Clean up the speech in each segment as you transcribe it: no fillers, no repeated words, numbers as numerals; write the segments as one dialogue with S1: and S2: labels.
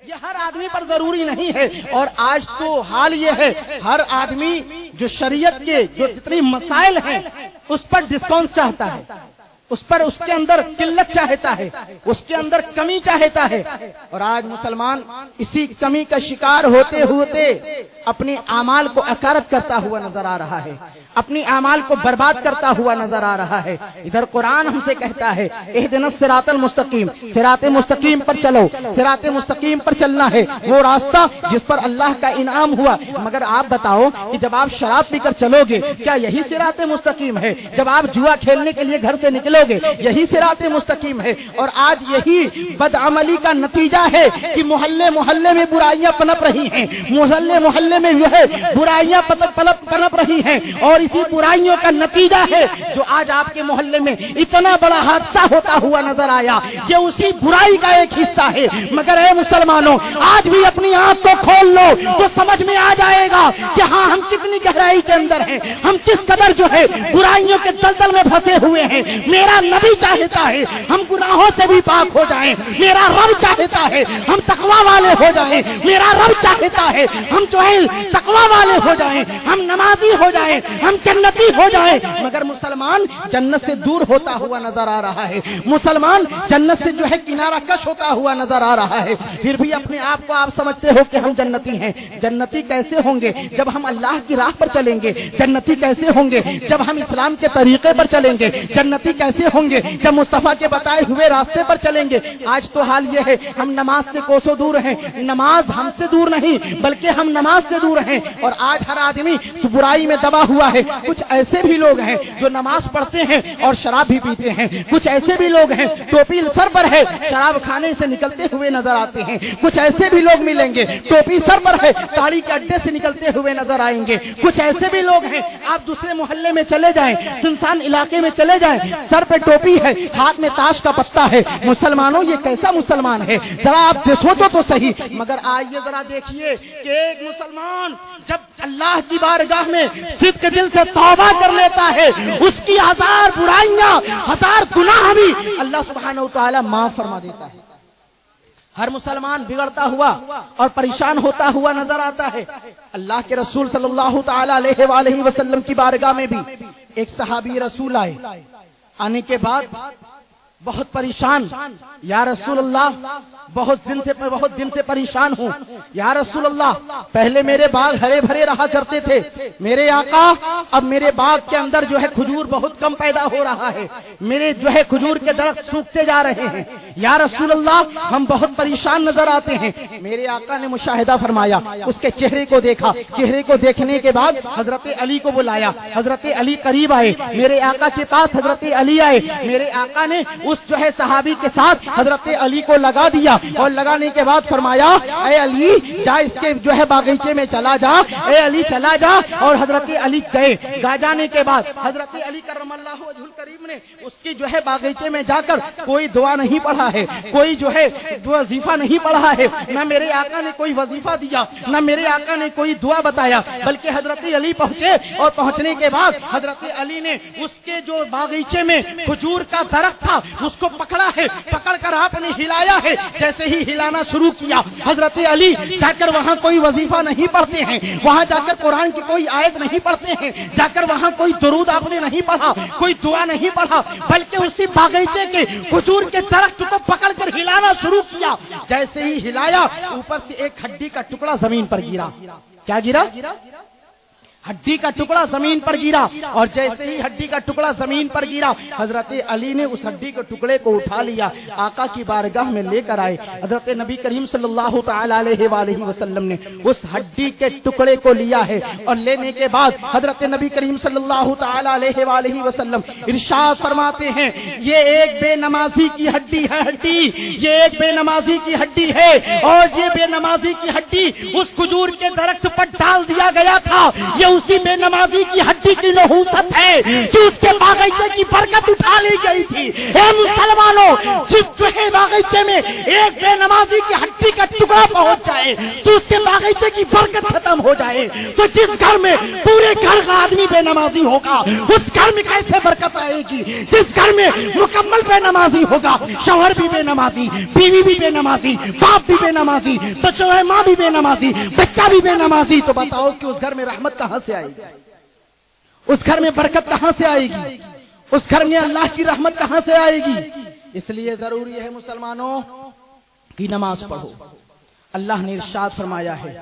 S1: یہ ہر آدمی پر ضروری نہیں ہے. اور آج تو حال یہ ہے ہر آدمی جو شریعت کے جو جتنی مسائل ہیں اس پر ڈسپانس چاہتا ہے, اس پر اس کے اندر قلت چاہتا ہے, اس کے اندر کمی چاہتا ہے. اور آج مسلمان اسی کمی کا شکار ہوتے ہوتے اپنے اعمال کو اکارت کرتا ہوا نظر آ رہا ہے, اپنی اعمال کو برباد کرتا ہوا نظر آ رہا ہے. ادھر قرآن ہم سے کہتا ہے اہدنا الصراط المستقیم, صراط مستقیم پر چلو, صراط مستقیم پر چلنا ہے, وہ راستہ جس پر اللہ کا انعام ہوا. مگر آپ بتاؤ کہ جب آپ شراب پی کر چلو گے کیا یہی صراط مستقیم ہے؟ جب آپ جوا کھیلنے کے لیے گھر سے نکلو گے یہی صراط مستقیم ہے؟ اور آج یہی بدعملی کا نتیجہ ہے کہ محلے محلے میں برائیاں پنپ رہی ہیں, محلے محلے میں جو ہے برائیاں پنپ رہی ہیں. اور اسی برائیوں کا نتیجہ ہے جو آج آپ کے محلے میں اتنا بڑا حادثہ ہوتا ہوا نظر آیا, یہ اسی برائی کا ایک حصہ ہے. مگر اے مسلمانوں, آج بھی اپنی آنکھ کو کھول لو تو سمجھ میں آ جائے گا کہ ہاں ہم کتنی گہرائی کے اندر ہیں, ہم کس قدر جو ہے برائیوں کے دلدل میں پھنسے ہوئے ہیں. میرا نبی چاہتا ہے ہم گناہوں سے بھی پاک ہو جائیں, میرا رب چاہتا ہے ہم تقوی والے ہو جائیں, میرا رب چاہتا ہے ہم جو ہے تقوی والے ہو جائیں, ہم نمازی ہو جائیں, ہم جنتی ہو جائیں. مگر مسلمان جنت سے دور ہوتا ہوا نظر آ رہا ہے, مسلمان جنت سے جو ہے کنارہ کش ہوتا ہوا نظر آ رہا ہے. پھر بھی اپنے آپ کو آپ سمجھتے ہو کہ ہم جنتی ہیں. جنتی کیسے ہوں گے جب ہم اللہ کی راہ پر چلیں گے؟ جنتی کیسے ہوں گے جب ہم اسلام کے طریقے پر چلیں گے؟ جنتی کیسے ہوں گے جب مصطفیٰ کے بتائے ہوئے راستے پر چلیں گے؟ آج تو حال یہ ہے ہم نماز سے کوسوں دور ہیں. نماز ہم سے دور نہیں بلکہ ہم نماز سے دور ہیں. اور آج ہر آدمی برائی میں دبا ہوا ہے. کچھ ایسے بھی لوگ ہیں جو نماز پڑھتے ہیں اور شراب بھی پیتے ہیں. کچھ ایسے بھی لوگ ہیں ٹوپی سر پر ہے, شراب کھانے سے نکلتے ہوئے نظر آتے ہیں. کچھ ایسے بھی لوگ ملیں گے ٹوپی سر پر ہے, تاڑی کے اڈے سے نکلتے ہوئے نظر آئیں گے. کچھ ایسے بھی لوگ ہیں آپ دوسرے محلے میں چلے جائیں, سنسان علاقے میں چلے جائیں, سر پہ ٹوپی ہے, ہاتھ میں تاش کا پتا ہے. مسلمانوں یہ کیسا مسلمان ہے ذرا آپ سوچو تو صحیح. مگر آئیے ذرا دیکھیے کہ ایک مسلمان جب اللہ کی بارگاہ میں صدق دل سے توبہ کر لیتا ہے اس کی ہزار برائیاں ہزار گناہ بھی اللہ سبحانہ و تعالی معاف فرما دیتا ہے. ہر مسلمان بگڑتا ہوا اور پریشان ہوتا ہوا نظر آتا ہے. اللہ کے رسول صلی اللہ تعالی علیہ وآلہ وسلم کی بارگاہ میں بھی ایک صحابی رسول آئے. آنے کے بعد بہت پریشان, یا رسول اللہ بہت دن سے پریشان ہوں. یا رسول اللہ پہلے میرے باغ ہرے بھرے رہا کرتے تھے, میرے آقا اب میرے باغ کے اندر جو ہے کھجور بہت کم پیدا ہو رہا ہے, میرے جو ہے کھجور کے درخت سوکھتے جا رہے ہیں. یا رسول اللہ ہم بہت پریشان نظر آتے ہیں. میرے آقا نے مشاہدہ فرمایا, اس کے چہرے کو دیکھا, چہرے کو دیکھنے کے بعد حضرت علی کو بلایا. حضرت علی قریب آئے, میرے آقا کے پاس حضرت علی آئے. میرے آقا نے اس جو ہے صحابی کے ساتھ حضرت علی کو لگا دیا اور لگانے کے بعد فرمایا اے علی جا اس کے جو ہے باغیچے میں چلا جا, اے علی چلا جا. اور حضرت علی گئے. جانے کے بعد حضرت علی کرم اللہ وجہ الکریم نے اس کی جو ہے باغیچے میں جا کر کوئی دعا نہیں پڑھا ہے, کوئی جو ہے وظیفہ نہیں پڑھا ہے, نہ میرے آقا نے کوئی وظیفہ دیا, نہ میرے آقا نے کوئی دعا بتایا, بلکہ حضرت علی پہنچے اور پہنچنے کے بعد حضرت علی نے اس کے جو باغیچے میں کھجور کا درخت تھا اس کو پکڑا ہے, پکڑ کر آپ نے ہلایا ہے. جیسے ہی ہلانا شروع کیا حضرت علی جا کر وہاں کوئی وظیفہ نہیں پڑھتے ہیں, وہاں جا کر قرآن کی کوئی آیت نہیں پڑھتے ہیں, جا کر وہاں کوئی درود آپ نے نہیں پڑھا, کوئی دعا نہیں پڑھا, بلکہ اسی باغیچے کے کھجور کے درخت کو پکڑ کر ہلانا شروع کیا. جیسے ہی ہلایا اوپر سے ایک ہڈی کا ٹکڑا زمین پر گرا. کیا گرا؟ ہڈی کا ٹکڑا زمین پر گرا. اور جیسے ہی ہڈی کا ٹکڑا زمین پر گرا حضرت علی نے اس ہڈی کے ٹکڑے کو اٹھا لیا, آقا کی بارگاہ میں لے کر آئے. حضرت نبی کریم صلی اللہ تعالی علیہ وآلہ وسلم نے اس ہڈی کے ٹکڑے کو لیا ہے, اور لینے کے بعد حضرت نبی کریم صلی اللہ تعالی علیہ وآلہ وسلم ارشاد فرماتے ہیں یہ ایک بے نمازی کی ہڈی ہے, ہڈی یہ ایک بے نمازی کی ہڈی ہے, اور یہ بے نمازی کی ہڈی اس کھجور کے درخت پر ڈال دیا گیا تھا. یہ اسی بے نمازی کی ہڈی کی نحوست ہے کہ اس کے باغیچے کی برکت اٹھا لی گئی تھی. اے مسلمانوں, جس جو ہے باغیچے میں ایک بے نمازی کی ہڈی کا ٹکڑا شکوہ پہنچ جائے، تو اس کے باغیچے کی برکت ختم ہو جائے، تو جس گھر میں پورے گھر کا آدمی بے نمازی ہوگا اس گھر میں کیسے برکت آئے گی؟ جس گھر میں مکمل بے نمازی ہوگا، شوہر بھی بے نمازی، بیوی بھی بے نمازی، باپ بھی بے نمازی، بچوں ماں بھی بے نمازی، بچہ بھی بے نمازی، تو بتاؤ کہ اس گھر میں رحمت کہاں سے آئے گی؟ اس گھر میں برکت کہاں سے آئے گی؟ اس گھر میں اللہ کی رحمت کہاں سے آئے گی؟ اس لیے ضروری ہے مسلمانوں کی نماز پڑھو۔ اللہ نے ارشاد فرمایا ہے،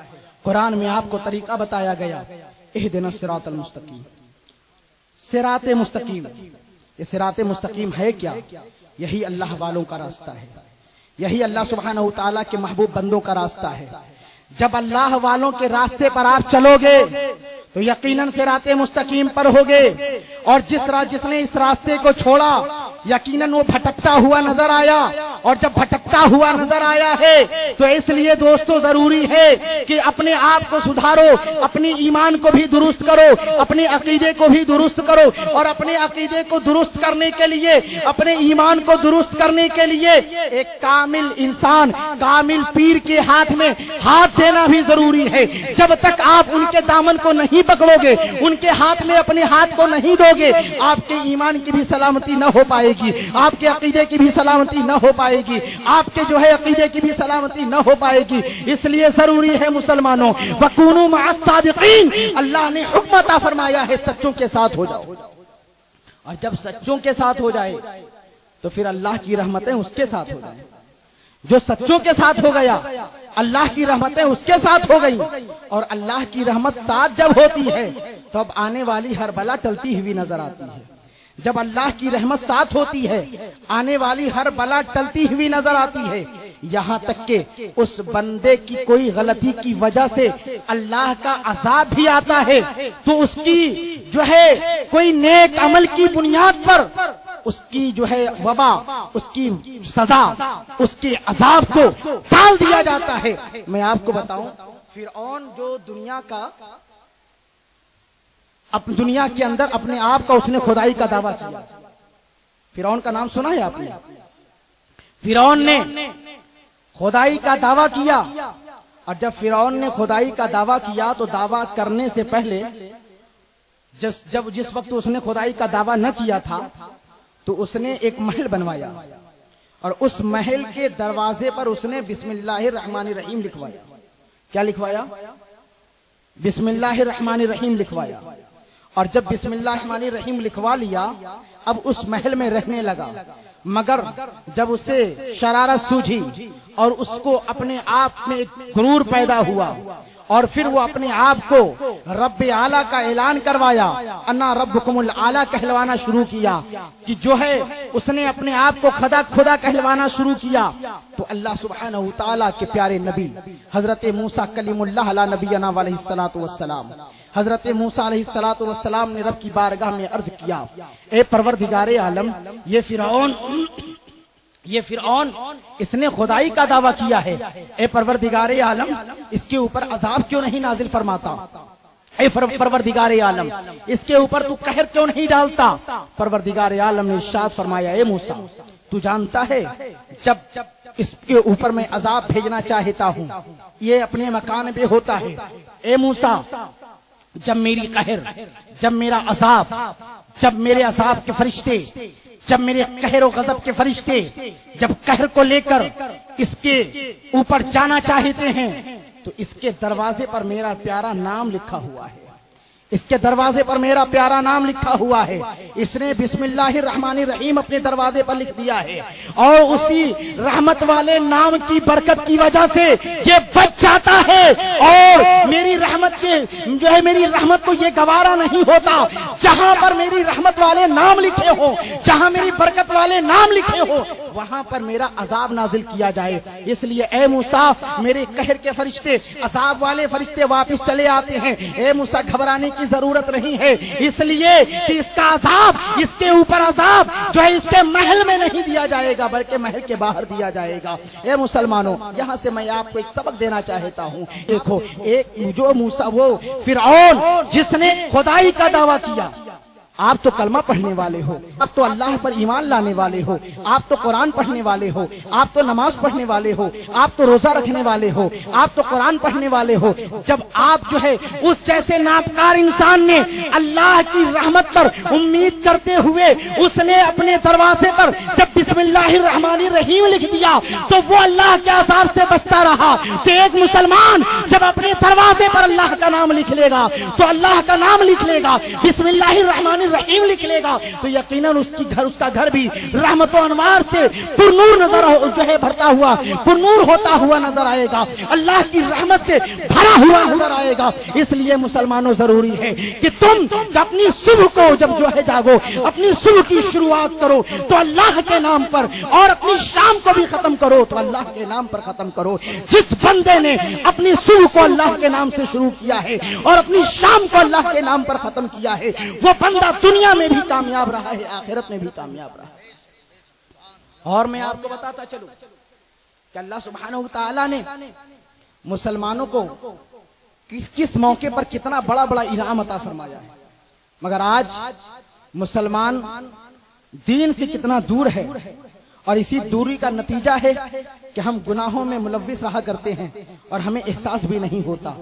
S1: قرآن میں آپ کو طریقہ بتایا گیا، اہدنا الصراط المستقیم، صراط مستقیم۔ یہ صراط مستقیم ہے کیا؟ یہی اللہ والوں کا راستہ ہے، یہی اللہ سبحانہ وتعالیٰ کے محبوب بندوں کا راستہ ہے۔ جب اللہ والوں کے راستے پر آپ چلو گے تو یقیناً صراط مستقیم پر ہوگے، اور جس نے اس راستے کو چھوڑا یقیناً وہ بھٹکتا ہوا نظر آیا، اور جب بھٹکتا ہوا نظر آیا ہے تو اس لیے دوستو ضروری ہے کہ اپنے آپ کو سدھارو، اپنی ایمان کو بھی درست کرو، اپنے عقیدے کو بھی درست کرو، اور اپنے عقیدے کو درست کرنے کے لیے، اپنے ایمان کو درست کرنے کے لیے ایک کامل انسان، کامل پیر کے ہاتھ میں ہاتھ دینا بھی ضروری ہے۔ جب تک آپ ان کے دامن کو نہیں پکڑو گے، ان کے ہاتھ میں اپنے ہاتھ کو نہیں دو گے، آپ کے ایمان کی بھی سلامتی نہ ہو پائے گی، آپ کے عقیدے کی بھی سلامتی نہ ہو پائے گی، آپ کے عقیدے کی بھی سلامتی نہ ہو پائے گی۔ اس لیے ضروری ہے مسلمانوں، وَكُونُوا مَعَ الصَّادِقِينَ، اللہ نے حکم عطا فرمایا ہے سچوں کے ساتھ ہو جاؤ، اور جب سچوں کے ساتھ ہو جائے تو پھر اللہ کی رحمتیں اس کے ساتھ ہو جائیں۔ جو سچوں کے ساتھ ہو گیا اللہ کی رحمتیں اس کے ساتھ ہو گئی، اور اللہ کی رحمت ساتھ جب ہوتی ہے تو اب آنے والی ہر بلا ٹلتی ہوئی نظر آتی ہے۔ جب اللہ کی رحمت ساتھ ہوتی ہے آنے والی ہر بلا ٹلتی ہوئی نظر آتی ہے، یہاں تک کہ اس بندے کی کوئی غلطی کی وجہ سے اللہ کا عذاب بھی آتا ہے تو اس کی کوئی نیک عمل کی بنیاد پر اس کی وبا، اس کی سزا، اس کے عذاب کو ٹال دیا جاتا ہے۔ میں آپ کو بتاؤں، فرعون جو دنیا کے اندر اپنے آپ کا اس نے خدائی کا دعویٰ کیا، فرعون کا نام سنا ہے آپ نے؟ فرعون نے خدائی کا دعویٰ کیا، اور جب فرعون نے خدائی کا دعویٰ کیا تو دعویٰ کرنے سے پہلے جس وقت اس نے خدائی کا دعویٰ نہ کیا تھا تو اس نے ایک محل بنوایا، اور اس محل کے دروازے پر اس نے بسم اللہ الرحمن الرحیم لکھوایا۔ کیا لکھوایا؟ بسم اللہ الرحمن الرحیم لکھوایا۔ اور جب بسم اللہ الرحمن الرحیم لکھوا لیا اب اس محل میں رہنے لگا، مگر جب اسے شرارت سوجھی اور اس کو اپنے آپ میں ایک غرور پیدا ہوا، اور پھر وہ اپنے آپ کو رب اعلیٰ کا اعلان کروایا، انا ربکم الاعلیٰ کہلوانا شروع کیا، کہ اس نے اپنے آپ کو خدا کہلوانا شروع کیا، تو اللہ سبحانہ وتعالیٰ کے پیارے نبی حضرت موسیٰ کلیم اللہ علیہ نبینا علیہ الصلوۃ والسلام، حضرت موسیٰ علیہ الصلوۃ والسلام نے رب کی بارگاہ میں عرض کیا، اے پروردگار عالم، یہ فرعون اس نے خدائی کا دعویٰ کیا ہے، اے پروردگار عالم اس کے اوپر عذاب کیوں نہیں نازل فرماتا؟ اے پروردگار عالم اس کے اوپر تو قہر کیوں نہیں ڈالتا؟ پروردگار عالم نے ارشاد فرمایا، اے موسیٰ تو جانتا ہے جب اس کے اوپر میں عذاب بھیجنا چاہتا ہوں یہ اپنے مکان پہ ہوتا ہے، اے موسیٰ جب میری قہر، جب میرا عذاب، جب میرے عذاب کے فرشتے، جب میرے قہر و غضب کے فرشتے جب قہر کو لے کر اس کے اوپر جانا چاہتے ہیں تو اس کے دروازے پر میرا پیارا نام لکھا ہوا ہے، اس کے دروازے پر میرا پیارا نام لکھا ہوا ہے۔ اس نے بسم اللہ الرحمن الرحیم اپنے دروازے پر لکھ دیا ہے، اور اسی رحمت والے نام کی برکت کی وجہ سے یہ بچ جاتا ہے، اور میری رحمت کے میری رحمت کو یہ گوارا نہیں ہوتا جہاں پر میری رحمت والے نام لکھے ہو، جہاں میری برکت والے نام لکھے ہو وہاں پر میرا عذاب نازل کیا جائے۔ اس لیے اے موسیٰ میرے قہر کے فرشتے، عذاب والے فرشتے واپس چلے آتے ہیں، اے موسیٰ گھبرانے کی ضرورت نہیں ہے، اس لیے کہ اس کا عذاب، اس کے اوپر عذاب اس کے محل میں نہیں دیا جائے گا بلکہ محل کے باہر دیا جائے گا۔ اے مسلمانوں یہاں سے میں آپ کو ایک سبق دینا چاہتا ہوں، دیکھو ایک جو موسیٰ وہ فرعون جس نے خدائی کا دعویٰ کیا، آپ تو کلمہ پڑھنے والے ہو، آپ تو اللہ پر ایمان لانے والے ہو، آپ تو قرآن پڑھنے والے ہو، آپ تو نماز پڑھنے والے ہو، آپ تو روزہ رکھنے والے ہو، آپ تو قرآن پڑھنے والے ہو۔ جب آپ جو ہے اس جیسے نابکار انسان نے اللہ کی رحمت پر امید کرتے ہوئے اس نے اپنے دروازے پر جب بسم اللہ الرحمن الرحیم لکھ دیا تو وہ اللہ کے عذاب سے بچتا رہا۔ تو ایک مسلمان جب اپنے دروازے پر اللہ کا نام لکھ لے گا تو اللہ کا نام لکھ لے گا، بسم اللہ الرحمن الرحیم لکھ لے گا، تو یقیناً اس کا گھر بھی رحمت و انوار سے پرنور نظر جو ہے بھرتا ہوا، پرنور ہوتا ہوا نظر آئے گا، اللہ کی رحمت سے بھرا ہوا نظر آئے گا۔ اس لیے مسلمانوں ضروری ہے کہ تم اپنی صبح کو جب جو ہے جاگو، اپنی صبح کی شروعات کرو تو اللہ کے نام پر، اور اپنی شام کو بھی ختم کرو تو اللہ کے نام پر ختم کرو۔ جس بندے نے اپنی صبح کو اللہ کے نام سے شروع کیا ہے اور اپنی شام کو اللہ کے نام پر ختم کیا ہے، وہ بندہ دنیا میں بھی کامیاب رہا ہے، آخرت میں بھی کامیاب رہا ہے۔ اور میں آپ کو بتاتا چلوں کہ اللہ سبحانہ و تعالی نے مسلمانوں کو کس موقع پر کتنا بڑا بڑا انعام عطا فرمایا ہے، مگر آج مسلمان دین سے کتنا دور ہے، اور اسی دوری کا نتیجہ ہے کہ ہم گناہوں میں ملوث رہا کرتے ہیں اور ہمیں احساس بھی نہیں ہوتا،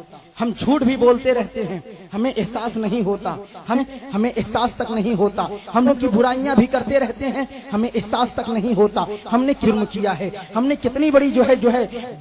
S1: ہم جھوٹ بھی بولتے رہتے ہیں، ہمیں احساس نہیں ہوتا، ہمیں احساس تک نہیں ہوتا، ہم لوگ کی برائیاں بھی کرتے رہتے ہیں، ہمیں احساس تک نہیں ہوتا ہم نے جرم کیا ہے، ہم نے کتنی بڑی جو ہے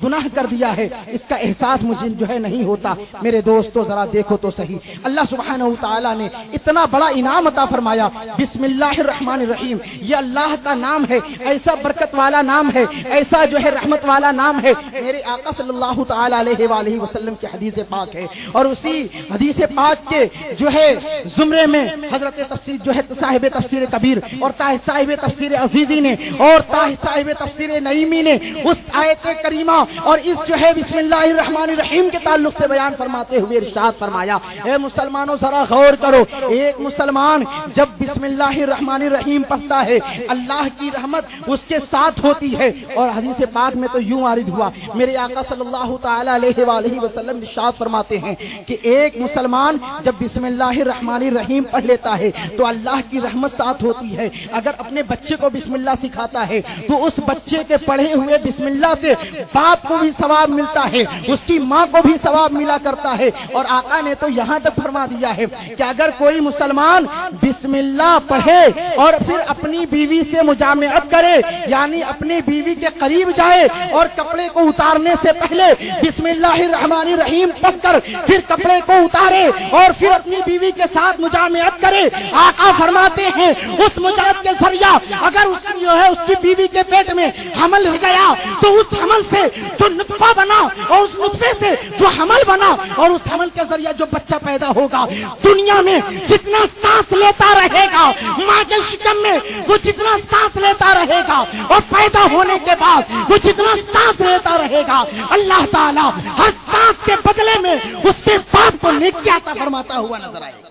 S1: گناہ کر دیا ہے، اس کا احساس مجھے جو ہے نہیں ہوتا۔ میرے دوستو ذرا دیکھو تو صحیح، اللہ سبحانہ و تعالی نے اتنا بڑا انعام عطا فرمایا۔ بسم اللہ الرحمن الرحیم یہ اللہ کا نام ہے، ایسا برکت والا نام ہے، ایسا جو ہے رحمت والا نام ہے۔ میرے آقا صلی اللہ تعالی علیہ وآلہ وسلم کی حدیث پاک ہے، اور اسی حدیث پاک کے جو ہے زمرے میں حضرت تفسیر جو ہے صاحب تفسیر کبیر اور صاحب تفسیر عزیزی نے اور صاحب تفسیر نعیمی نے اس آیت کریمہ اور اس جو ہے بسم اللہ الرحمن الرحیم کے تعلق سے بیان فرماتے ہوئے ارشاد فرمایا، اے مسلمانوں ذرا غور کرو، ایک مسلمان جب بسم اللہ الرحمن الرحیم پڑھتا ہے اللہ کی رحمت اس کے ساتھ ہوتی ہے۔ اور حدیث پاک میں تو یوں وارد ہوا، میرے آقا صلی اللہ تعالی علیہ وآلہ وسلم ارشاد فرماتے ہیں کہ ایک مسلمان جب بسم اللہ الرحمن الرحیم پڑھ لیتا ہے تو اللہ کی رحمت ساتھ ہوتی ہے۔ اگر اپنے بچے کو بسم اللہ سکھاتا ہے تو اس بچے کے پڑھے ہوئے بسم اللہ سے باپ کو بھی ثواب ملتا ہے، اس کی ماں کو بھی ثواب ملا کرتا ہے۔ اور آقا نے تو یہاں تک فرما دیا ہے کہ اگر کوئی مسلمان بسم اللہ پڑھے اور پھر اپنی بیوی سے مجامعت کرے، یعنی اپنی بیوی کے قریب جائے اور کپڑے کو اتارنے سے پہلے بسم اللہ الرحمن الرحیم پڑھ کر پھر کپڑے کو اتارے اور پھر اپنی بیوی کے ساتھ مجامعت کرے، آقا فرماتے ہیں اس مجامعت کے ذریعہ اگر اس جو ہے اس کی بیوی کے پیٹ میں حمل ہو گیا تو اس حمل سے جو نطفہ بنا اور اس نطفے سے جو حمل بنا اور اس حمل کے ذریعہ جو بچہ پیدا ہوگا، دنیا میں جتنا سانس لیتا رہے گا ماں کے شکم میں، وہ جتنا سانس لیتا رہے گا اور پیدا ہونے کے بعد وہ جتنا سانس لیتا رہے گا، اللہ تعالیٰ ہر سانس کے بدلے میں اس کے باپ کو نیکی عطا فرماتا ہوا نظر آئے گا۔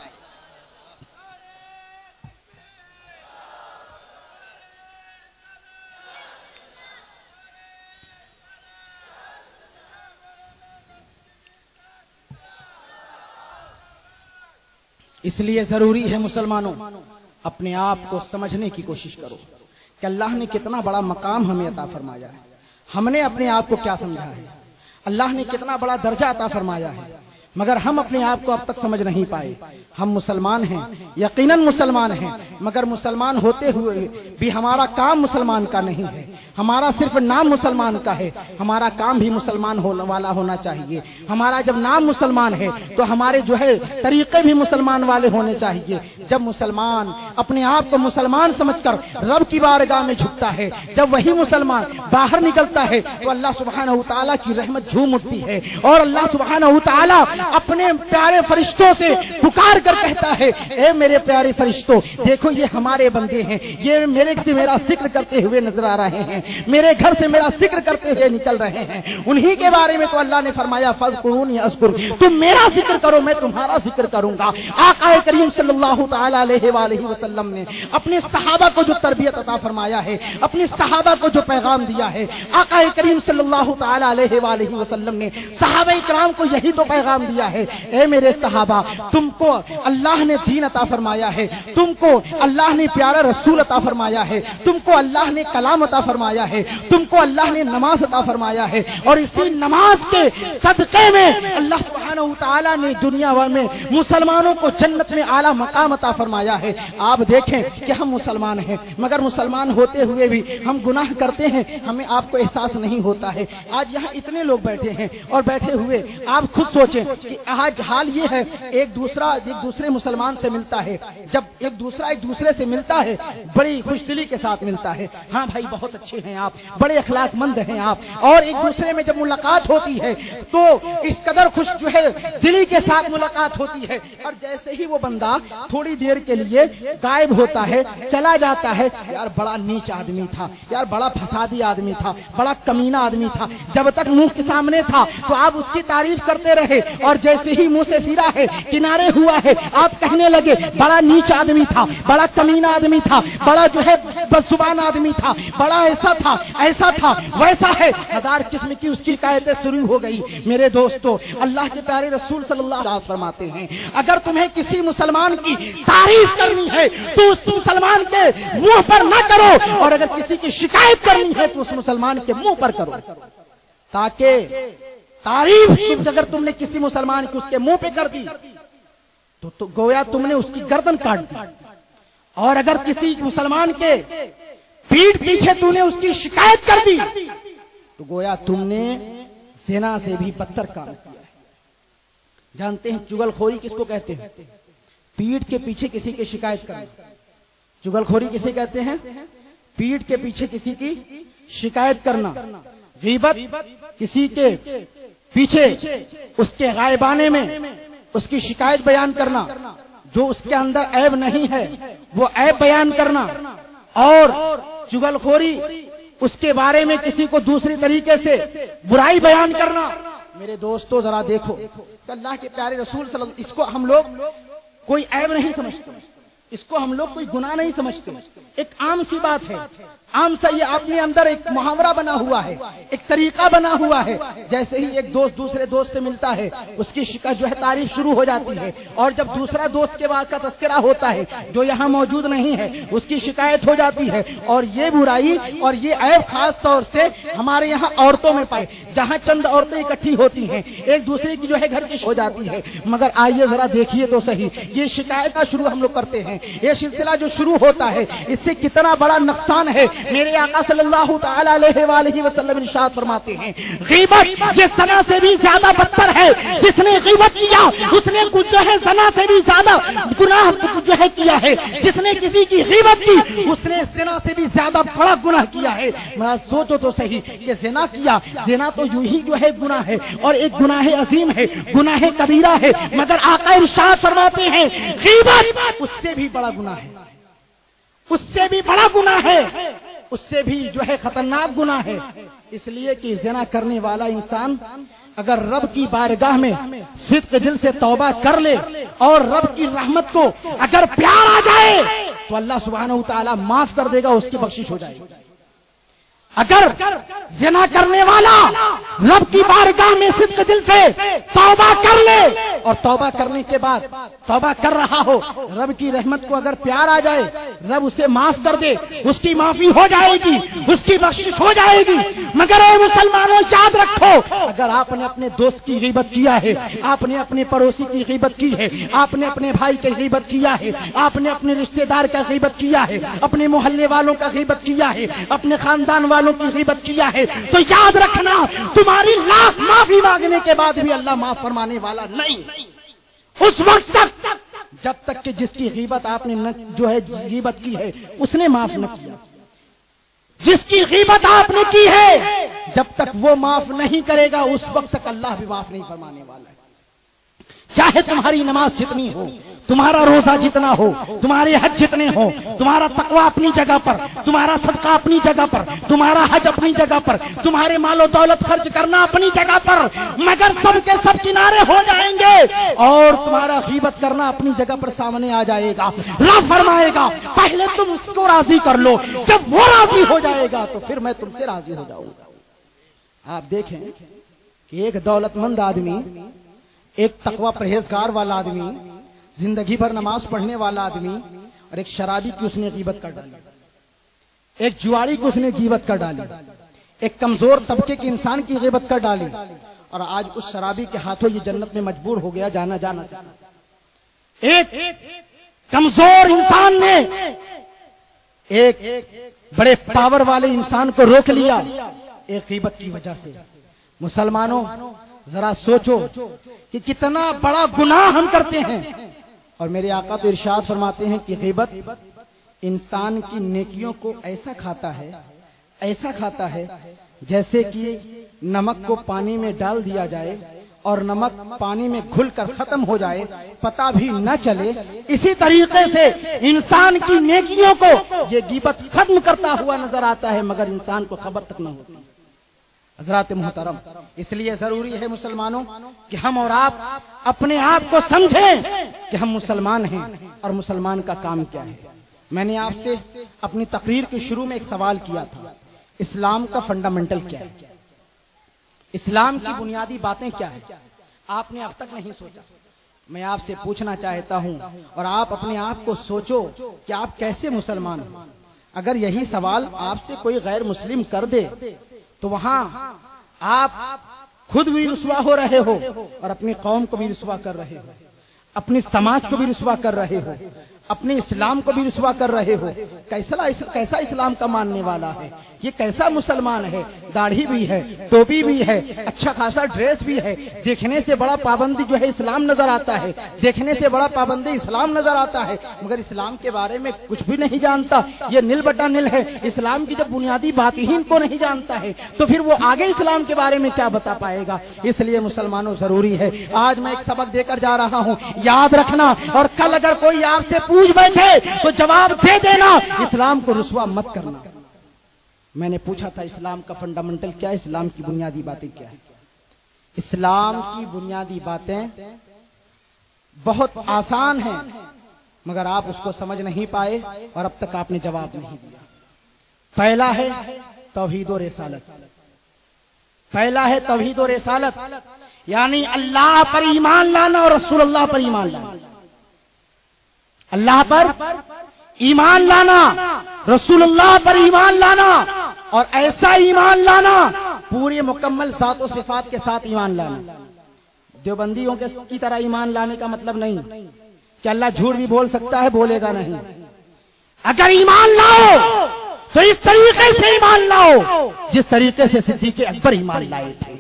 S1: اس لیے ضروری ہے مسلمانوں اپنے آپ کو سمجھنے کی کوشش کرو کہ اللہ نے کتنا بڑا مقام ہمیں عطا فرمایا ہے، ہم نے اپنے آپ کو کیا سمجھا ہے، اللہ نے کتنا بڑا درجہ عطا فرمایا ہے، مگر ہم اپنے آپ کو اب تک سمجھ نہیں پائے۔ ہم مسلمان ہیں، یقیناً مسلمان ہیں، مگر مسلمان ہوتے ہوئے بھی ہمارا کام مسلمان کا نہیں ہے، ہمارا صرف نام مسلمان کا ہے، ہمارا کام بھی مسلمان والا ہونا چاہیے۔ ہمارا جب نام مسلمان ہے تو ہمارے جو ہے طریقے بھی مسلمان والے ہونے چاہیے۔ جب مسلمان اپنے آپ کو مسلمان سمجھ کر رب کی بارگاہ میں جھکتا ہے، جب وہی مسلمان باہر نکلتا ہے تو اللہ سبحانہ و تعالیٰ کی رحمت جھوم اٹھتی ہے، اور اللہ سبحانہ و تعالیٰ اپنے پیارے فرشتوں سے پکار کر کہتا ہے، اے میرے پیارے فرشتوں، دیکھو یہ ہمارے بندے ہیں، یہ میرا ذکر کرتے ہوئے نظر آ رہے ہیں، میرے گھر سے میرا ذکر کرتے ہوئے نکل رہے ہیں، انہی کے بارے میں تو اللہ نے فرمایا فاذکرونی اذکر، تم میرا ذکر کرو میں تمہارا ذکر کروں گا۔ آقا کریم صلی اللہ تعالی علیہ وآلہ وسلم نے اپنے صحابہ کو جو تربیت عطا فرمایا ہے، اپنے صحابہ کو جو پیغام دیا ہے، آقا کریم صلی اللہ تعالی علیہ وآلہ وسلم نے صحابہ کرام کو یہی تو پیغام دیا ہے، اے میرے صحابہ تم کو اللہ نے دین عطا فرمایا ہے، تم کو اللہ نے پیارا رسول عطا فرمایا ہے، تم کو اللہ نے کلام عطا فرمایا ہے، تم کو اللہ نے نماز عطا فرمایا ہے، اور اسی نماز کے صدقے میں اللہ سبحانہ وتعالی نے دنیا بھر میں مسلمانوں کو جنت میں اعلیٰ مقام عطا فرمایا ہے۔ آپ دیکھیں کہ ہم مسلمان ہیں، مگر مسلمان ہوتے ہوئے بھی ہم گناہ کرتے ہیں، ہمیں آپ کو احساس نہیں ہوتا ہے۔ آج یہاں اتنے لوگ بیٹھے ہیں اور بیٹھے ہوئے آپ خود سوچیں کہ آج حال یہ ہے، ایک دوسرے مسلمان سے ملتا ہے، جب ایک دوسرے سے ملتا ہے بڑی خوش دلی کے ساتھ ملتا ہے، ہاں بھائی بہت اچھے ہیں آپ، بڑے اخلاق مند ہیں آپ، اور ایک دوسرے میں جب ملاقات ہوتی ہے تو اس قدر خوش جو ہے دلی کے ساتھ ملاقات ہوتی ہے، اور جیسے ہی وہ بندہ تھوڑی دیر کے لیے غائب ہوتا ہے چلا جاتا ہے، یار بڑا نیچ آدمی تھا، یار بڑا فسادی آدمی تھا، بڑا کمینہ آدمی تھا، جب تک منہ کے سامنے تھا تو آپ اس کی تعریف کرتے رہے، اور جیسے ہی منہ سے پھرا ہے کنارے ہوا ہے آپ کہنے لگے بڑا نیچ آدمی تھا، بڑا کمینہ آدمی تھا، بڑا جو ہے بدزبان آدمی تھا، بڑا ایسا تھا ویسا ہے، ہزار قسم کی اس کی شکایتیں شروع ہو گئی۔ میرے دوستو اللہ کے پیارے رسول صلی اللہ علیہ وسلم فرماتے ہیں اگر تمہیں کسی مسلمان کی تعریف کرنی ہے تو اس مسلمان کے منہ پر نہ کرو، اور اگر کسی کی شکایت کرنی ہے تو اس مسلمان کے منہ پر کرو، تاکہ تعریف اگر تم نے کسی مسلمان کی اس کے منہ پہ کر دی تو گویا تم نے اس کی گردن کاٹ دی، اور اگر کسی مسلمان کے پیٹھ پیچھے تم نے اس کی شکایت کر دی تو گویا تم نے زنا سے بھی بدتر کام کیا ہے۔ جانتے ہیں چغل خوری کس کو کہتے ہیں؟ پیٹھ کے پیچھے کسی کی شکایت کرنا۔ چغل خوری کسے کہتے ہیں؟ پیٹھ کے پیچھے کسی کی شکایت کرنا۔ غیبت کسی کے پیچھے اس کے غائبانے میں اس کی شکایت بیان کرنا، جو اس کے اندر عیب نہیں ہے وہ عیب بیان کرنا، اور چغل خوری اس کے بارے میں کسی کو دوسری طریقے سے برائی بیان کرنا۔ میرے دوستو ذرا دیکھو کہ اللہ کے پیارے رسول صلی اللہ علیہ وسلم اس کو ہم لوگ کوئی عیب نہیں سمجھتے، اس کو ہم لوگ کوئی گناہ نہیں سمجھتے، ایک عام سی بات ہے، عام سا یہ اپنے اندر ایک محاورہ بنا ہوا ہے، ایک طریقہ بنا ہوا ہے۔ جیسے ہی ایک دوست دوسرے دوست سے ملتا ہے اس کی جو ہے تعریف شروع ہو جاتی ہے، اور جب دوسرا دوست کے بعد کا تذکرہ ہوتا ہے جو یہاں موجود نہیں ہے اس کی شکایت ہو جاتی ہے، اور یہ برائی اور یہ عیب خاص طور سے ہمارے یہاں عورتوں میں پائے، جہاں چند عورتیں اکٹھی ہوتی ہیں ایک دوسرے کی جو ہے گھر کی ہو جاتی ہے، مگر آئیے ذرا دیکھیے تو صحیح، یہ شکایت کا شروع ہم لوگ کرتے ہیں، یہ سلسلہ جو شروع ہوتا ہے اس سے کتنا بڑا نقصان ہے۔ میرے آقا صلی اللہ تعالی علیہ وآلہ وسلم ارشاد فرماتے ہیں غیبت یہ زنا سے بھی زیادہ بدتر ہے، جس نے غیبت کیا اس نے جو ہے زنا سے بھی زیادہ گناہ جو ہے کیا ہے، جس نے کسی کی غیبت کی اس نے زنا سے بھی زیادہ بڑا گناہ کیا ہے۔ میں سوچو تو صحیح کہ زنا کیا، زنا تو یوں ہی جو ہے گناہ ہے، اور ایک گناہ عظیم ہے، گناہ کبیرہ ہے، مگر آقا ارشاد فرماتے ہیں غیبت اس سے بھی بڑا گناہ ہے، اس سے بھی بڑا گناہ ہے، اس سے بھی جو ہے خطرناک گناہ ہے، اس لیے کہ زنا کرنے والا انسان اگر رب کی بارگاہ میں صدق دل سے توبہ کر لے اور رب کی رحمت کو اگر پیار آ جائے تو اللہ سبحانہ وتعالی معاف کر دے گا، اس کی بخشش ہو جائے گی۔ اگر زنا کرنے والا رب کی بارگاہ میں صدق دل سے توبہ کر لے اور توبہ کرنے کے بعد توبہ کر رہا ہو، رب کی رحمت کو اگر پیار آ جائے رب اسے معاف کر دے، اس کی معافی ہو جائے گی، اس کی بخشش ہو جائے گی۔ مگر اے مسلمانوں یاد رکھو اگر آپ نے اپنے دوست کی غیبت کیا ہے، آپ نے اپنے پڑوسی کی غیبت کی ہے، آپ نے اپنے بھائی کی غیبت کیا ہے، آپ نے اپنے رشتہ دار کا غیبت کیا ہے، اپنے محلے والوں کا غیبت کیا ہے، اپنے خاندان والوں کی غیبت کیا ہے، تو یاد رکھنا تمہاری لاکھ معافی مانگنے کے بعد بھی اللہ معاف فرمانے والا نہیں، اس وقت تک جب تک کہ جس کی غیبت آپ نے جو ہے غیبت کی ہے اس نے معاف نہ کیا، جس کی غیبت آپ نے کی ہے جب تک وہ معاف نہیں کرے گا اس وقت تک اللہ بھی معاف نہیں فرمانے والا ہے۔ چاہے تمہاری نماز جتنی ہو، تمہارا روزہ جتنا ہو، تمہارے حج جتنے ہو، تمہارا تقوی اپنی جگہ پر، تمہارا صدقہ اپنی جگہ پر، تمہارا حج اپنی جگہ پر، تمہارے مال و دولت خرچ کرنا اپنی جگہ پر، مگر سب کے سب کنارے ہو جائیں گے اور تمہارا غیبت کرنا اپنی جگہ پر سامنے آ جائے گا۔ رب فرمائے گا پہلے تم اس کو راضی کر لو، جب وہ راضی ہو جائے گا تو پھر میں تم سے راضی ہو جاؤں گا۔ آپ دیکھیں کہ ایک دولت مند آدمی، ایک تقوی پرہیزگار والا آدمی، زندگی بھر نماز پڑھنے والا آدمی، اور ایک شرابی کی اس نے غیبت کر ڈالی، ایک جواری کو اس نے غیبت کر ڈالی، ایک کمزور طبقے کے انسان کی غیبت کر ڈالی، اور آج اس شرابی کے ہاتھوں یہ جنت میں مجبور ہو گیا جانا۔ ایک کمزور انسان نے ایک بڑے پاور والے انسان کو روک لیا ایک غیبت کی وجہ سے۔ مسلمانوں ذرا سوچو کہ کتنا بڑا گناہ ہم کرتے ہیں، اور میرے آقا تو ارشاد فرماتے ہیں کہ غیبت انسان کی نیکیوں کو ایسا کھاتا ہے جیسے کہ نمک کو پانی میں ڈال دیا جائے اور نمک پانی میں گھل کر ختم ہو جائے، پتہ بھی نہ چلے۔ اسی طریقے سے انسان کی نیکیوں کو یہ غیبت ختم کرتا ہوا نظر آتا ہے، مگر انسان کو خبر تک نہ ہوتی۔ حضرات محترم، اس لیے ضروری ہے مسلمانوں کہ ہم اور آپ اپنے آپ کو سمجھیں کہ ہم مسلمان ہیں اور مسلمان کا کام کیا ہے۔ میں نے آپ سے اپنی تقریر کے شروع میں ایک سوال کیا تھا، اسلام کا فنڈامنٹل کیا ہے، اسلام کی بنیادی باتیں کیا ہیں؟ آپ نے اب تک نہیں سوچا۔ میں آپ سے پوچھنا چاہتا ہوں اور آپ اپنے آپ کو سوچو کہ آپ کیسے مسلمان ہیں۔ اگر یہی سوال آپ سے کوئی غیر مسلم کر دے تو وہاں آپ خود بھی رسوا ہو رہے ہو اور اپنی قوم کو بھی رسوا کر رہے ہو، اپنی سماج کو بھی رسوا کر رہے ہو، اپنے اسلام کو بھی رسوا کر رہے ہو۔ کیسا اسلام کا ماننے والا ہے یہ؟ کیسا مسلمان ہے؟ داڑھی بھی ہے، ٹوپی بھی ہے، اچھا خاصا ڈریس بھی ہے، دیکھنے سے بڑا پابندی جو ہے اسلام نظر آتا ہے، دیکھنے سے بڑا پابندی اسلام نظر آتا ہے، مگر اسلام کے بارے میں کچھ بھی نہیں جانتا۔ یہ نل بٹا نل ہے، اسلام کی جب بنیادی بات ہی ان کو نہیں جانتا ہے تو پھر وہ آگے اسلام کے بارے میں کیا بتا پائے گا؟ اس لیے مسلمانوں ضروری ہے، آج میں ایک سبق دے کر جا رہا ہوں، یاد رکھنا، اور کل اگر کوئی آپ سے پوچھ بیٹھے تو جواب دے دینا، اسلام کو رسوا مت کرنا۔ میں نے پوچھا تھا اسلام کا فنڈامنٹل کیا ہے، اسلام کی بنیادی باتیں کیا ہیں؟ اسلام کی بنیادی باتیں بہت آسان ہیں، مگر آپ اس کو سمجھ نہیں پائے اور اب تک آپ نے جواب نہیں دیا۔ پہلا ہے توحید و رسالت، پہلا ہے توحید و رسالت، یعنی اللہ پر ایمان لانا اور رسول اللہ پر ایمان لانا۔ اللہ پر ایمان لانا، رسول اللہ پر ایمان لانا، اور ایسا ایمان لانا پورے مکمل ذات و صفات کے ساتھ ایمان لانا۔ دیوبندیوں کی طرح ایمان لانے کا مطلب نہیں کہ اللہ جھوٹ بھی بول سکتا ہے، بولے گا نہیں۔ اگر ایمان لاؤ تو اس طریقے سے ایمان لاؤ جس طریقے سے صدیق اکبر ایمان لائے تھے،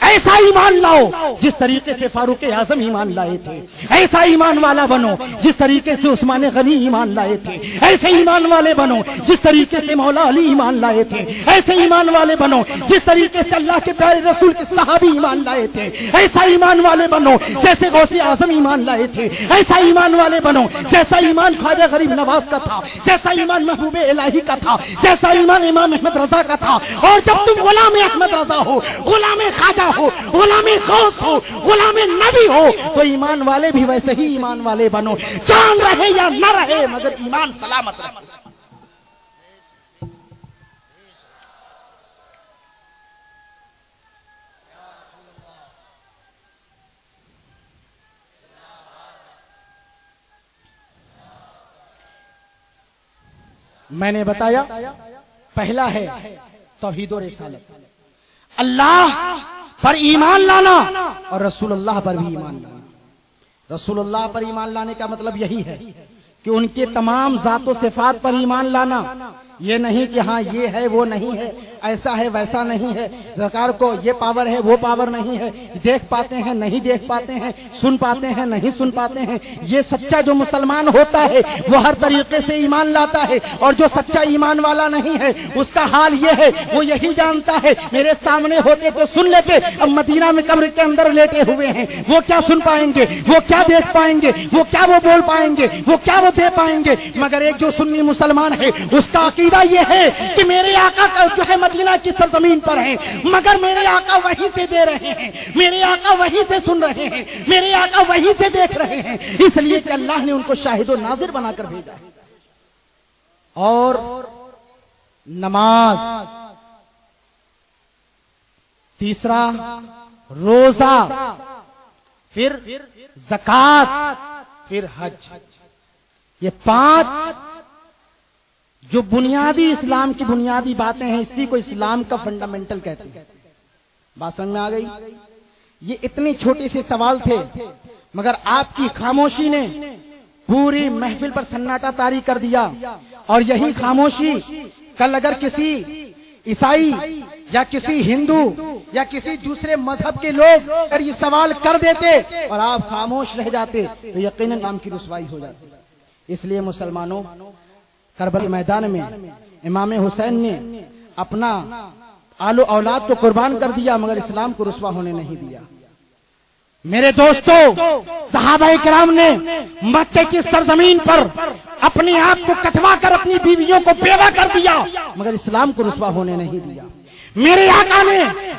S1: ایسا ایمان لاؤ جس طریقے سے فاروق اعظم ایمان لائے تھے، ایسا ایمان والا بنو جس طریقے سے عثمان غنی ایمان لائے تھے، ایسے ایمان والے بنو جس طریقے سے مولا علی ایمان لائے تھے، ایسے ایمان والے بنو جس طریقے سے اللہ کے پیارے رسول کے صحابی ایمان لائے تھے، ایسا ایمان والے بنو جیسے غوث اعظم ایمان لائے تھے، ایسا ایمان والے بنو جیسا ایمان خواجہ غریب نواز کا تھا، جیسا ایمان محبوب الہی کا تھا، جیسا ایمان امام احمد رضا کا تھا۔ اور جب تم غلام احمد رضا ہو، غلام خواجہ ہو، غلام غوث ہو، غلام نبی ہو، تو ایمان والے بھی ویسے ہی ایمان والے بنو، جان رہے یا نہ رہے مگر ایمان سلامت رہے۔ میں نے بتایا پہلا ہے توحید و رسالت، اللہ پر ایمان لانا اور رسول اللہ پر بھی ایمان لانا۔ رسول اللہ پر ایمان لانے کا مطلب یہی ہے کہ ان کے تمام ذات و صفات پر ایمان لانا، یہ نہیں کہ ہاں یہ ہے وہ نہیں ہے، ایسا ہے ویسا نہیں ہے، سرکار کو یہ پاور ہے وہ پاور نہیں ہے، دیکھ پاتے ہیں نہیں دیکھ پاتے ہیں، سن پاتے ہیں نہیں سن پاتے ہیں۔ یہ سچا جو مسلمان ہوتا ہے وہ ہر طریقے سے ایمان لاتا ہے، اور جو سچا ایمان والا نہیں ہے اس کا حال یہ ہے، وہ یہی جانتا ہے میرے سامنے ہوتے تو سن لیتے، اب مدینہ میں قبر کے اندر لیٹے ہوئے ہیں، وہ کیا سن پائیں گے، وہ کیا دیکھ پائیں گے، وہ کیا وہ بول پائیں گے، وہ کیا وہ دے پائیں گے۔ مگر ایک جو سنی مسلمان ہے اس کا عقیدہ یہ ہے کہ میرے آقا کا جو ہے مدینہ کی سرزمین پر ہیں، مگر میرے آقا وہیں سے دے رہے ہیں، میرے آقا وہیں سے سن رہے ہیں، میرے آقا وہیں سے دیکھ رہے ہیں، اس لیے کہ اللہ نے ان کو شاہد و ناظر بنا کر بھیجا ہے۔ اور نماز، تیسرا روزہ، پھر زکات، پھر حج، یہ 5 جو بنیادی اسلام کی بنیادی باتیں ہیں، اسی کو اسلام کا فنڈامنٹل کہتے ہیں۔ بات سمجھ میں آ گئی؟ یہ اتنی چھوٹی سی سوال تھے، مگر آپ کی خاموشی نے پوری محفل پر سناٹا طاری کر دیا، اور یہی خاموشی کل اگر کسی عیسائی یا کسی ہندو یا کسی دوسرے مذہب کے لوگ اگر یہ سوال کر دیتے اور آپ خاموش رہ جاتے تو یقیناً نام کی رسوائی ہو جاتی۔ اس لیے مسلمانوں، کربلا کے میدان میں امام حسین نے اپنا آل و اولاد کو قربان کر دیا، مگر اسلام کو رسوا ہونے نہیں دیا۔ میرے دوستو، صحابہ کرام نے مکے کی سرزمین پر اپنے آپ کو کٹوا کر اپنی بیویوں کو بیوہ کر دیا، مگر اسلام کو رسوا ہونے نہیں دیا۔ میرے آقا نے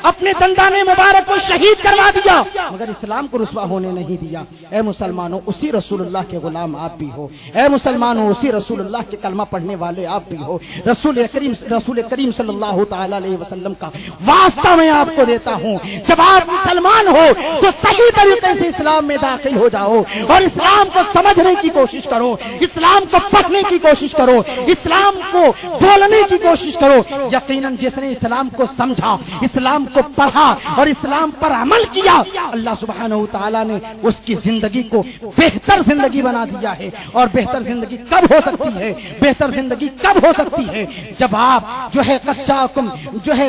S1: اپنے دندان مبارک کو شہید کروا دیا، مگر اسلام کو رسوا ہونے نہیں دیا۔ اے مسلمانوں، اسی رسول اللہ کے غلام آپ بھی ہو، اے مسلمانوں اسی رسول اللہ کے کلمہ پڑھنے والے آپ بھی ہو۔ رسول کریم صلی اللہ تعالی علیہ وسلم کا واسطہ میں آپ کو دیتا ہوں، جب آپ مسلمان ہو تو صحیح طریقے سے اسلام میں داخل ہو جاؤ، اور اسلام کو سمجھنے کی کوشش کرو، اسلام کو پڑھنے کی کوشش کرو، اسلام کو بولنے کی کوشش کرو۔ یقیناً جس نے اسلام کو سمجھا، اسلام کو پڑھا اور اسلام پر عمل کیا، اللہ سبحانہ وتعالی نے اس کی زندگی کو بہتر زندگی بنا دیا ہے۔ اور بہتر زندگی کب ہو سکتی ہے؟ بہتر زندگی کب ہو سکتی ہے؟ جب آپ جو ہے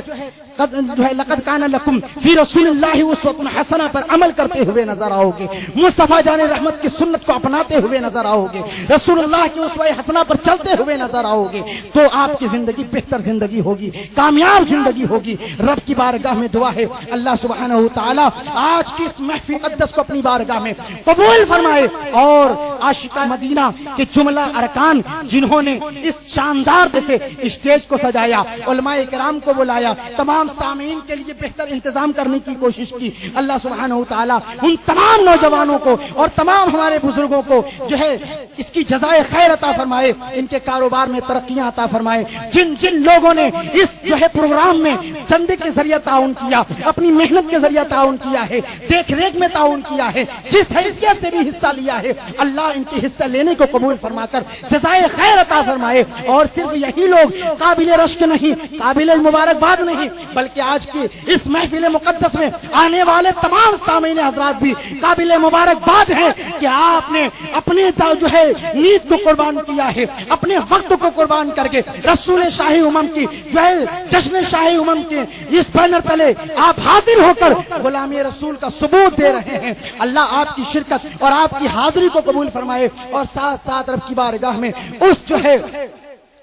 S1: لقد کان لکم فی رسول اللہ اسوۃ حسنہ پر عمل کرتے ہوئے نظر آؤ گے، مصطفیٰ جان رحمت کی سنت کو اپناتے ہوئے نظر آؤ گے، رسول اللہ کی اسوہ حسنہ پر چلتے ہوئے نظر آؤ گے، تو آپ کی زندگی بہتر زندگی ہوگی، کامیاب زندگی ہوگی۔ رب کی بارگاہ میں دعا ہے اللہ سبحانہ وتعالی آج کی اس محفل مقدس کو اپنی بارگاہ میں قبول فرمائے، اور عاشقہ مدینہ کے جملہ ارکان جنہوں نے اس شاندار سے اسٹیج کو سجایا، علماء کرام کو بلایا، تمام سامعین کے لیے بہتر انتظام کرنے کی کوشش کی، اللہ سبحانہ وتعالی ان تمام نوجوانوں کو اور تمام ہمارے بزرگوں کو جو ہے اس کی جزائے خیر عطا فرمائے، ان کے کاروبار میں ترقیاں عطا فرمائے۔ جن لوگوں نے اس جو ہے پروگرام میں چندے کے ذریعے تعاون کیا، اپنی محنت کے ذریعے تعاون کیا ہے، دیکھ ریکھ میں تعاون کیا ہے، جس حیثیت سے بھی حصہ لیا ہے، اللہ ان کے حصہ لینے کو قبول فرما کر جزائے خیر عطا فرمائے۔ اور صرف یہی لوگ قابل رشک نہیں، قابل مبارکباد نہیں، بلکہ آج کی اس محفل مقدس میں آنے والے تمام سامعین حضرات بھی قابل مبارکباد ہیں کہ آپ نے اپنے جو ہے نیند کو قربان کیا ہے، اپنے وقت کو قربان کر کے رسول شاہی امم کی جو ہے جشن شاہی امم کے اس بینر تلے آپ حاضر ہو کر غلامی رسول کا ثبوت دے رہے ہیں۔ اللہ آپ کی شرکت اور آپ کی حاضری کو قبول فرمائے، اور ساتھ ساتھ رب کی بارگاہ میں اس جو ہے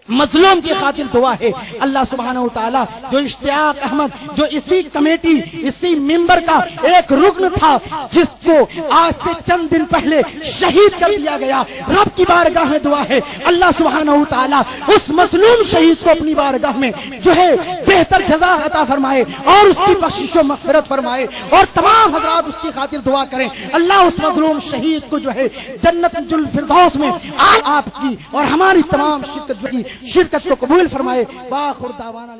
S1: مظلوم کی خاطر دعا ہے اللہ سبحانہ وتعالی جو اشتیاق احمد جو اسی کمیٹی اسی ممبر کا ایک رکن تھا جس کو آج سے چند دن پہلے شہید کر دیا گیا، رب کی بارگاہ میں دعا ہے اللہ سبحانہ وتعالی اس مظلوم شہید کو اپنی بارگاہ میں جو ہے بہتر جزا عطا فرمائے اور اس کی بخشش و مغفرت فرمائے، اور تمام حضرات اس کی خاطر دعا کریں اللہ اس مظلوم شہید کو جو ہے جنت الفردوس میں آپ کی اور ہماری تمام شرکت کو قبول فرمائے۔ باخر دعوانا